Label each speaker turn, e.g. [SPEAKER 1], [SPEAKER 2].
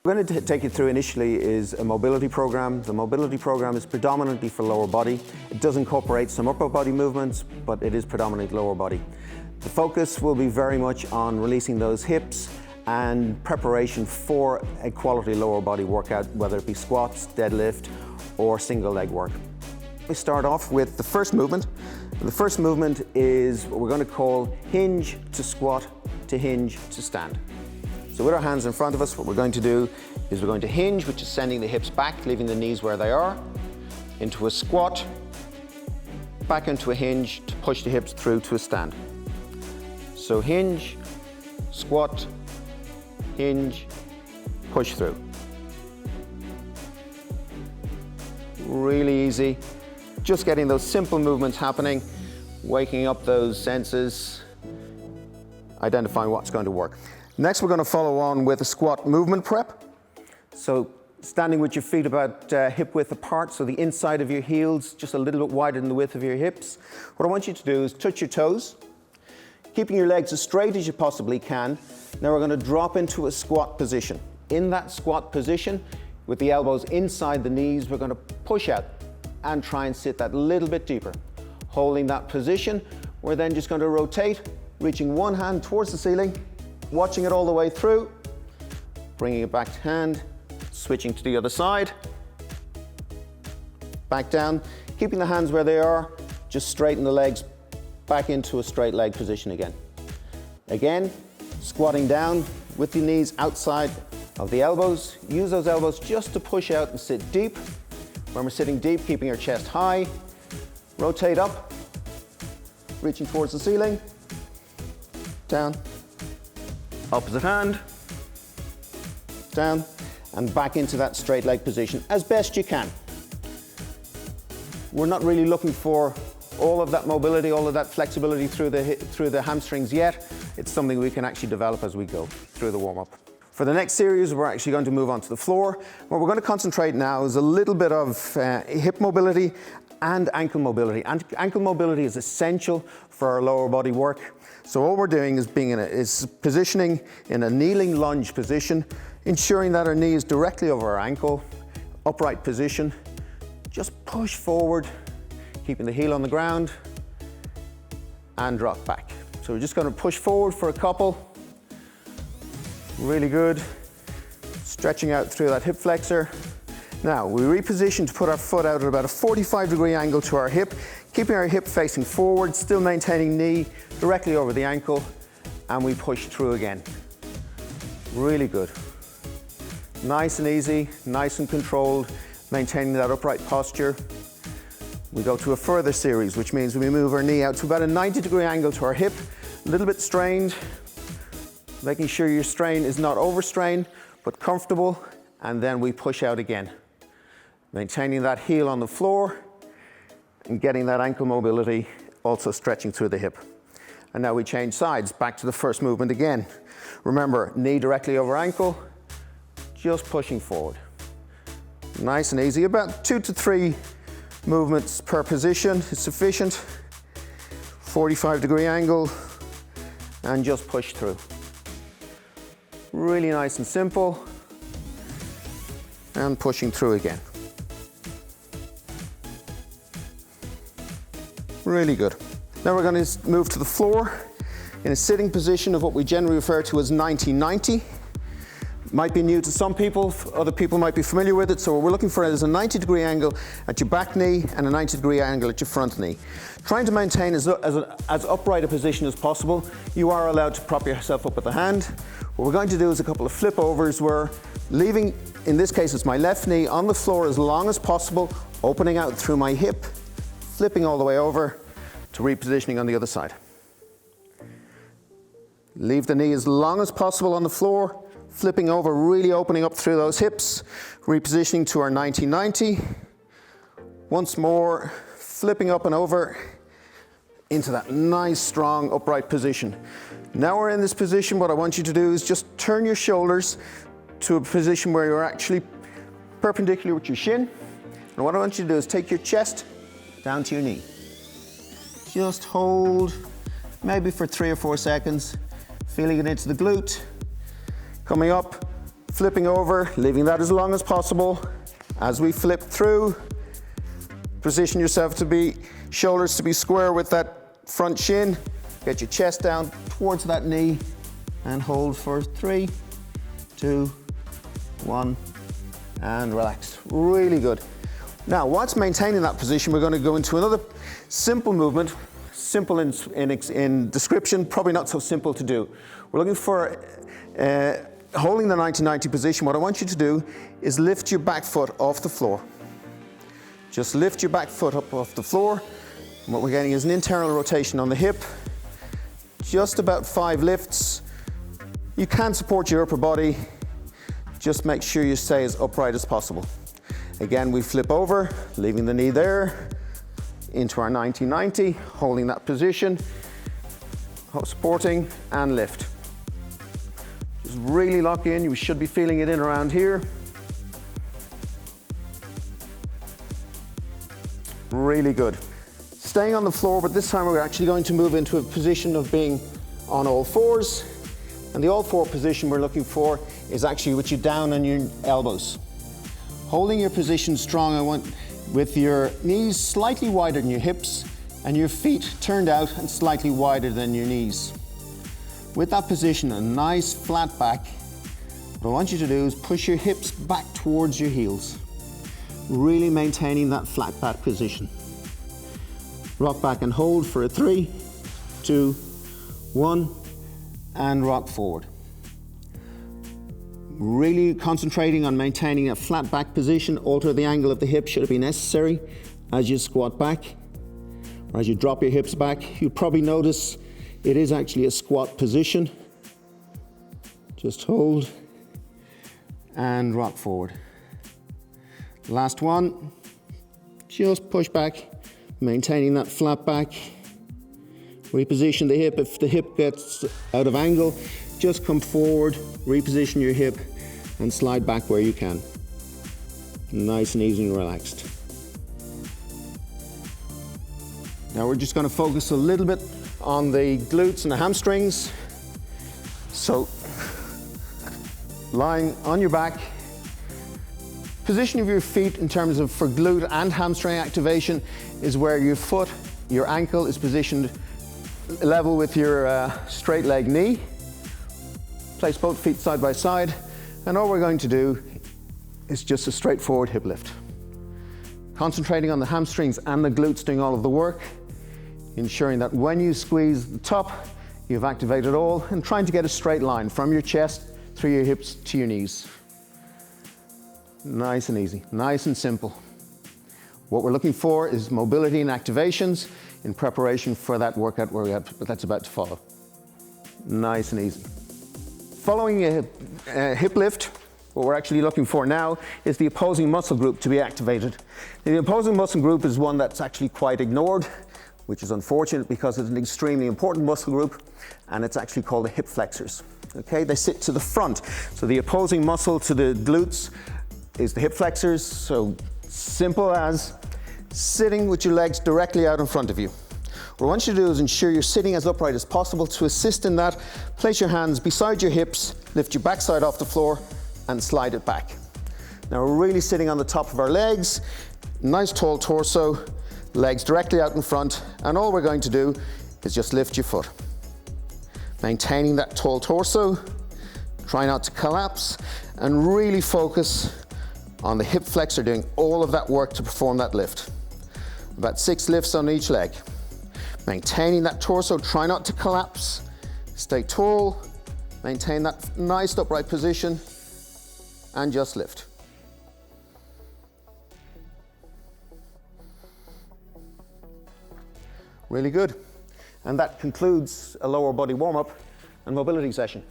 [SPEAKER 1] What I'm going to take you through initially is a mobility program. The mobility program is predominantly for lower body. It does incorporate some upper body movements, but it is predominantly lower body. The focus will be very much on releasing those hips and preparation for a quality lower body workout, whether it be squats, deadlift, or single leg work. We start off with the first movement. The first movement is what we're going to call hinge to squat to hinge to stand. So with our hands in front of us, what we're going to do is we're going to hinge, which is sending the hips back, leaving the knees where they are, into a squat, back into a hinge to push the hips through to a stand. So hinge, squat, hinge, push through. Really easy. Just getting those simple movements happening, waking up those senses, identifying what's going to work. Next, we're going to follow on with a squat movement prep. So standing with your feet about hip width apart, so the inside of your heels just a little bit wider than the width of your hips. What I want you to do is touch your toes, keeping your legs as straight as you possibly can. Now we're going to drop into a squat position. In that squat position, with the elbows inside the knees, we're going to push out and try and sit that little bit deeper. Holding that position, we're then just going to rotate, reaching one hand towards the ceiling, watching it all the way through, bringing it back to hand, switching to the other side, back down, keeping the hands where they are, just straighten the legs back into a straight leg position again. Again, squatting down with the knees outside of the elbows. Use those elbows just to push out and sit deep. When we're sitting deep, keeping our chest high, rotate up, reaching towards the ceiling, down, opposite hand, down, and back into that straight leg position as best you can. We're not really looking for all of that mobility, all of that flexibility through the hamstrings yet. It's something we can actually develop as we go through the warm-up. For the next series, we're actually going to move on to the floor. What we're going to concentrate now is a little bit of hip mobility and ankle mobility. Ankle mobility is essential for our lower body work. So all we're doing is positioning in a kneeling lunge position, ensuring that our knee is directly over our ankle, upright position. Just push forward, keeping the heel on the ground, and drop back. So we're just going to push forward for a couple. Really good. Stretching out through that hip flexor. Now we reposition to put our foot out at about a 45-degree angle to our hip, keeping our hip facing forward, still maintaining knee directly over the ankle, and we push through again. Really good. Nice and easy, nice and controlled, maintaining that upright posture. We go to a further series, which means we move our knee out to about a 90-degree angle to our hip, a little bit strained, making sure your strain is not overstrained, but comfortable, and then we push out again. Maintaining that heel on the floor and getting that ankle mobility, also stretching through the hip. And now we change sides, back to the first movement again. Remember, knee directly over ankle, just pushing forward. Nice and easy, about 2 to 3 movements per position is sufficient. 45-degree angle, and just push through. Really nice and simple, and pushing through again. Really good. Now we're going to move to the floor in a sitting position of what we generally refer to as 90-90. Might be new to some people, other people might be familiar with it. So what we're looking for is a 90-degree angle at your back knee and a 90-degree angle at your front knee. Trying to maintain as upright a position as possible. You are allowed to prop yourself up with the hand. What we're going to do is a couple of flip overs where leaving, in this case it's my left knee, on the floor as long as possible, opening out through my hip, flipping all the way over to repositioning on the other side. Leave the knee as long as possible on the floor, flipping over, really opening up through those hips, repositioning to our 90-90. Once more, flipping up and over into that nice, strong, upright position. Now we're in this position, what I want you to do is just turn your shoulders to a position where you're actually perpendicular with your shin. And what I want you to do is take your chest down to your knee. Just hold, maybe for 3 or 4 seconds, feeling it into the glute. Coming up, Flipping over, leaving that as long as possible. As we flip through, position yourself to be, shoulders to be square with that front shin. Get your chest down towards that knee and hold for 3, 2, 1, and relax. Really good. Now, whilst maintaining that position, we're going to go into another simple movement, simple in description, probably not so simple to do. We're looking for holding the 90-90 position. What I want you to do is lift your back foot off the floor. Just lift your back foot up off the floor. And what we're getting is an internal rotation on the hip. Just about 5 lifts. You can support your upper body. Just make sure you stay as upright as possible. Again, we flip over, leaving the knee there, into our 90-90, holding that position, supporting and lift. Just really lock in, you should be feeling it in around here. Really good. Staying on the floor, but this time we're actually going to move into a position of being on all fours. And the all four position we're looking for is actually with you down on your elbows. Holding your position strong, I want with your knees slightly wider than your hips and your feet turned out and slightly wider than your knees. With that position, a nice flat back, what I want you to do is push your hips back towards your heels, really maintaining that flat back position. Rock back and hold for a 3, 2, 1, and rock forward. Really concentrating on maintaining a flat back position. Alter the angle of the hip should it be necessary as you squat back or as you drop your hips back. You'll probably notice it is actually a squat position. Just hold and rock forward. Last one, just push back, maintaining that flat back. Reposition the hip. If the hip gets out of angle, just come forward, reposition your hip, and slide back where you can. Nice and easy and relaxed. Now we're just going to focus a little bit on the glutes and the hamstrings. So, lying on your back, position of your feet in terms of for glute and hamstring activation is where your foot, your ankle is positioned level with your straight leg knee. Place both feet side by side, and all we're going to do is just a straightforward hip lift. Concentrating on the hamstrings and the glutes doing all of the work, ensuring that when you squeeze the top, you've activated all, and trying to get a straight line from your chest through your hips to your knees. Nice and easy, nice and simple. What we're looking for is mobility and activations in preparation for that workout that's about to follow. Nice and easy. Following a hip lift, what we're actually looking for now is the opposing muscle group to be activated. The opposing muscle group is one that's actually quite ignored, which is unfortunate because it's an extremely important muscle group, and it's actually called the hip flexors. Okay, they sit to the front. So the opposing muscle to the glutes is the hip flexors. So simple as sitting with your legs directly out in front of you. What I want you to do is ensure you're sitting as upright as possible. To assist in that, place your hands beside your hips, lift your backside off the floor, and slide it back. Now we're really sitting on the top of our legs, nice tall torso, legs directly out in front, and all we're going to do is just lift your foot. Maintaining that tall torso, try not to collapse, and really focus on the hip flexor doing all of that work to perform that lift. About 6 lifts on each leg. Maintaining that torso, try not to collapse, stay tall, maintain that nice upright position, and just lift. Really good. And that concludes a lower body warm-up and mobility session.